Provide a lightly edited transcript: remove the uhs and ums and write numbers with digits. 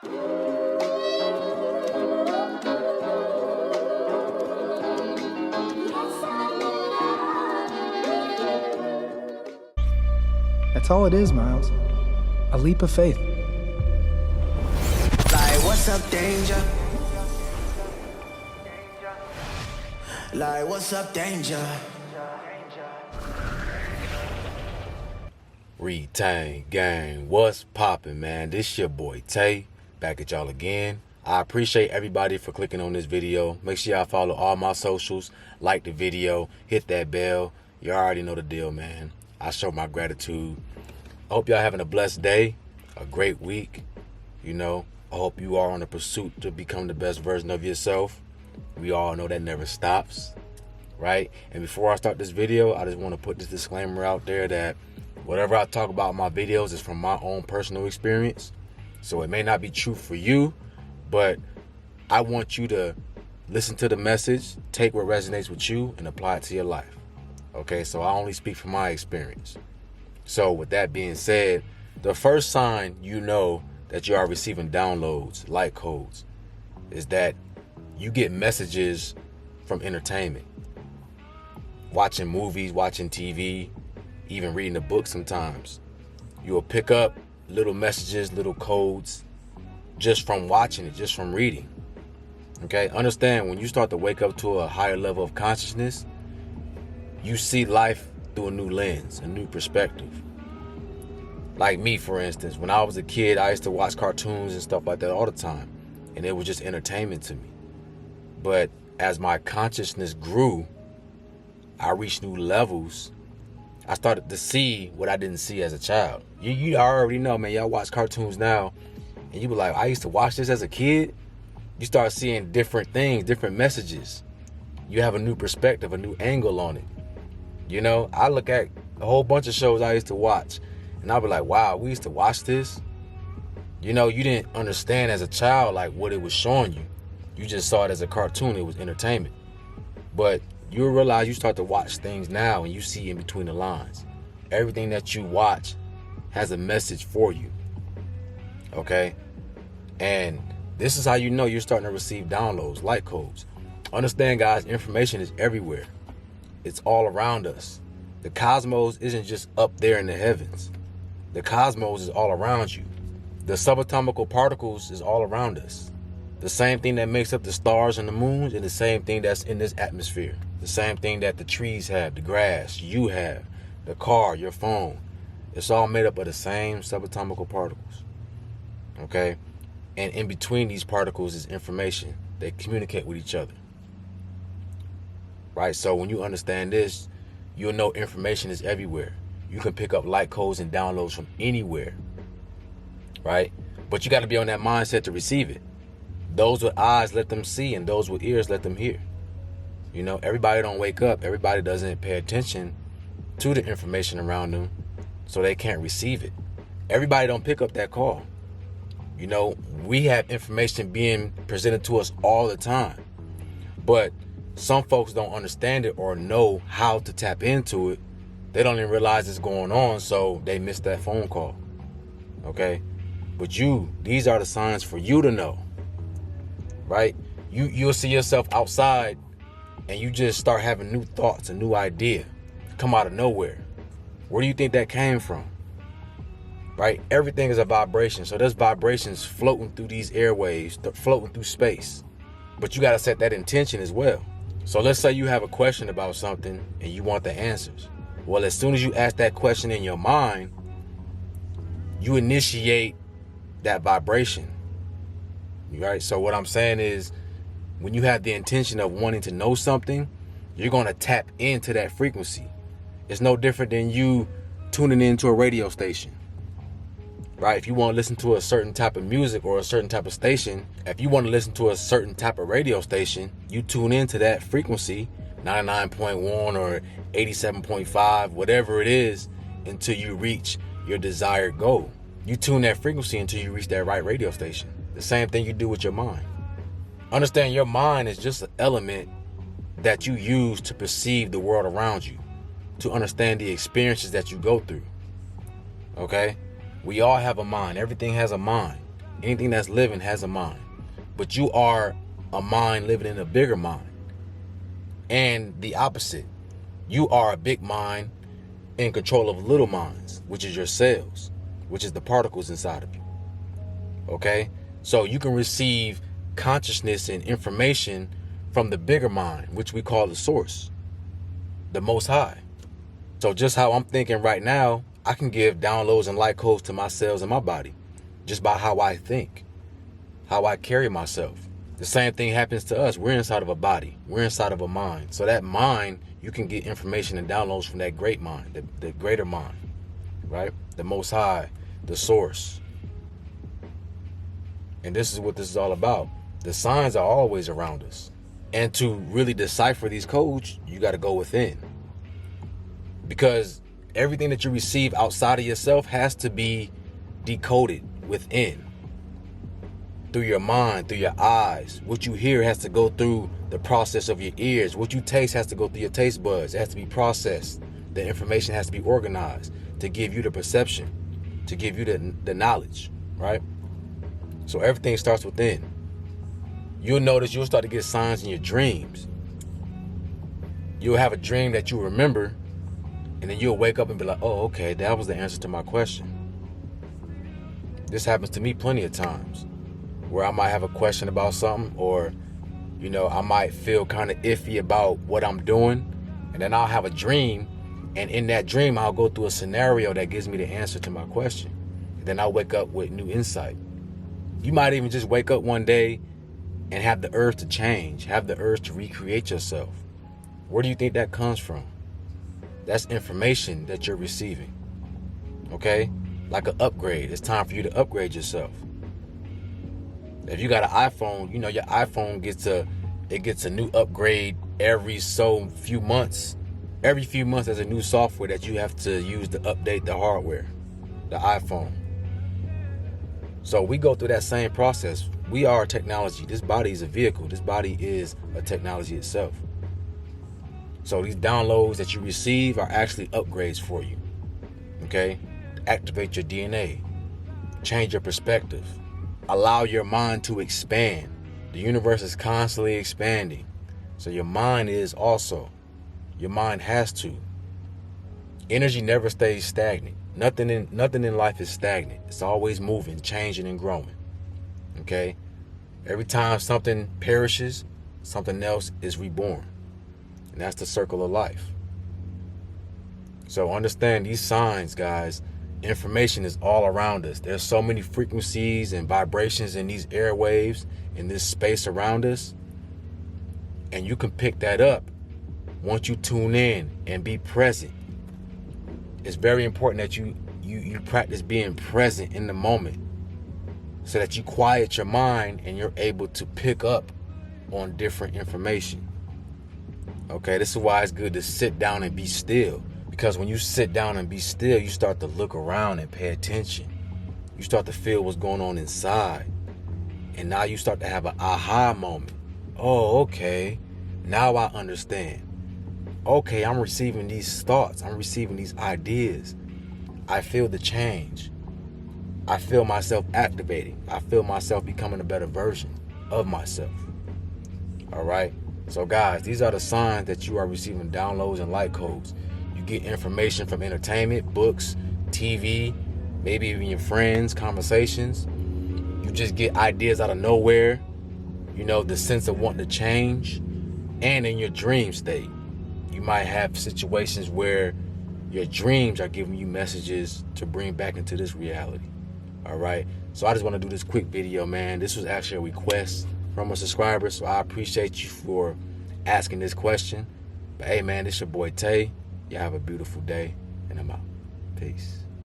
That's all it is, Miles. A leap of faith. Like, what's up, danger? Like, what's up, danger? Retain gang, what's poppin', man? This your boy Tay, back at y'all again. I appreciate everybody for clicking on this video. Make sure y'all follow all my socials, like the video, hit that bell. You already know the deal, man. I show my gratitude. I hope y'all having a blessed day, a great week. You know, I hope you are on a pursuit to become the best version of yourself. We all know that never stops, right? And before I start this video, I just want to put this disclaimer out there that whatever I talk about in my videos is from my own personal experience. So it may not be true for you, but I want you to listen to the message, take what resonates with you, and apply it to your life. Okay, so I only speak from my experience. So with that being said, the first sign you know that you are receiving downloads, like codes, is that you get messages from entertainment. Watching movies, watching TV, even reading a book sometimes. You will pick up little messages, little codes, just from watching it, just from reading. Okay, understand when you start to wake up to a higher level of consciousness, you see life through a new lens, a new perspective. Like me, for instance, when I was a kid, I used to watch cartoons and stuff like that all the time, and it was just entertainment to me. But as my consciousness grew, I reached new levels. I started to see what I didn't see as a child. You already know, man. Y'all watch cartoons now, and you be like, I used to watch this as a kid. You start seeing different things, different messages. You have a new perspective, a new angle on it. You know, I look at a whole bunch of shows I used to watch, and I'll be like, wow, we used to watch this. You know, you didn't understand as a child like what it was showing you. You just saw it as a cartoon. It was entertainment. But you'll realize you start to watch things now and you see in between the lines. Everything that you watch has a message for you. Okay? And this is how you know you're starting to receive downloads, like codes. Understand, guys, information is everywhere. It's all around us. The cosmos isn't just up there in the heavens. The cosmos is all around you. The subatomic particles is all around us. The same thing that makes up the stars and the moons and the same thing that's in this atmosphere. The same thing that the trees have, the grass, you have, the car, your phone. It's all made up of the same subatomic particles. Okay? And in between these particles is information. They communicate with each other. Right? So when you understand this, you'll know information is everywhere. You can pick up light codes and downloads from anywhere. Right? But you got to be on that mindset to receive it. Those with eyes, let them see, and those with ears, let them hear. You know, everybody don't wake up. Everybody doesn't pay attention to the information around them, so they can't receive it. Everybody don't pick up that call. You know, we have information being presented to us all the time, but some folks don't understand it or know how to tap into it. They don't even realize it's going on, so they miss that phone call. Okay? But these are the signs for you to know. Right? You'll see yourself outside and you just start having new thoughts, a new idea come out of nowhere. Where do you think that came from? Right? Everything is a vibration. So there's vibrations floating through these airwaves, floating through space. But you got to set that intention as well. So let's say you have a question about something and you want the answers. Well, as soon as you ask that question in your mind, you initiate that vibration. Right? So what I'm saying is, when you have the intention of wanting to know something, you're going to tap into that frequency. It's no different than you tuning into a radio station. Right? If you want to listen to a certain type of music or a certain type of station, if you want to listen to a certain type of radio station, you tune into that frequency, 99.1 or 87.5, whatever it is, until you reach your desired goal. You tune that frequency until you reach that right radio station. The same thing you do with your mind. Understand, your mind is just an element that you use to perceive the world around you, to understand the experiences that you go through. Okay? We all have a mind. Everything has a mind. Anything that's living has a mind. But you are a mind living in a bigger mind. And the opposite. You are a big mind in control of little minds, which is your cells, which is the particles inside of you. Okay? So you can receive consciousness and information from the bigger mind, which we call the source, the Most High. So just how I'm thinking right now, I can give downloads and light codes to my cells in my body just by how I think, how I carry myself. The same thing happens to us. We're inside of a body. We're inside of a mind. So that mind, you can get information and downloads from that great mind, the greater mind, right? The Most High, the source. And this is what this is all about. The signs are always around us. And to really decipher these codes, you got to go within. Because everything that you receive outside of yourself has to be decoded within. Through your mind, through your eyes. What you hear has to go through the process of your ears. What you taste has to go through your taste buds. It has to be processed. The information has to be organized to give you the perception, to give you the knowledge, right? So everything starts within. You'll notice you'll start to get signs in your dreams. You'll have a dream that you remember, and then you'll wake up and be like, oh, okay, that was the answer to my question. This happens to me plenty of times, where I might have a question about something, or, you know, I might feel kind of iffy about what I'm doing, and then I'll have a dream, and in that dream, I'll go through a scenario that gives me the answer to my question. And then I'll wake up with new insight. You might even just wake up one day and have the urge to change, have the urge to recreate yourself. Where do you think that comes from? That's information that you're receiving, okay? Like an upgrade. It's time for you to upgrade yourself. If you got an iPhone, you know your iPhone gets a new upgrade every so few months. Every few months there's a new software that you have to use to update the hardware, the iPhone. So we go through that same process. We are a technology. This body is a vehicle. This body is a technology itself. So these downloads that you receive are actually upgrades for you, okay? Activate your DNA, change your perspective, allow your mind to expand. The universe is constantly expanding. So your mind is also. Your mind has to. Energy never stays stagnant. Nothing in life is stagnant. It's always moving, changing, and growing. Okay? Every time something perishes, something else is reborn. And that's the circle of life. So understand these signs, guys. Information is all around us. There's so many frequencies and vibrations in these airwaves, in this space around us. And you can pick that up once you tune in and be present. It's very important that you practice being present in the moment so that you quiet your mind and you're able to pick up on different information. Okay, this is why it's good to sit down and be still. Because when you sit down and be still, you start to look around and pay attention. You start to feel what's going on inside. And now you start to have an aha moment. Oh, okay. Now I understand. Okay, I'm receiving these thoughts. I'm receiving these ideas. I feel the change. I feel myself activating. I feel myself becoming a better version of myself. All right? So guys, these are the signs that you are receiving downloads and light codes. You get information from entertainment, books, TV, maybe even your friends, conversations. You just get ideas out of nowhere. You know, the sense of wanting to change. And in your dream state, you might have situations where your dreams are giving you messages to bring back into this reality. All right. So I just want to do this quick video, man. This was actually a request from a subscriber. So I appreciate you for asking this question. But hey, man, this your boy Tay. Y'all have a beautiful day. And I'm out. Peace.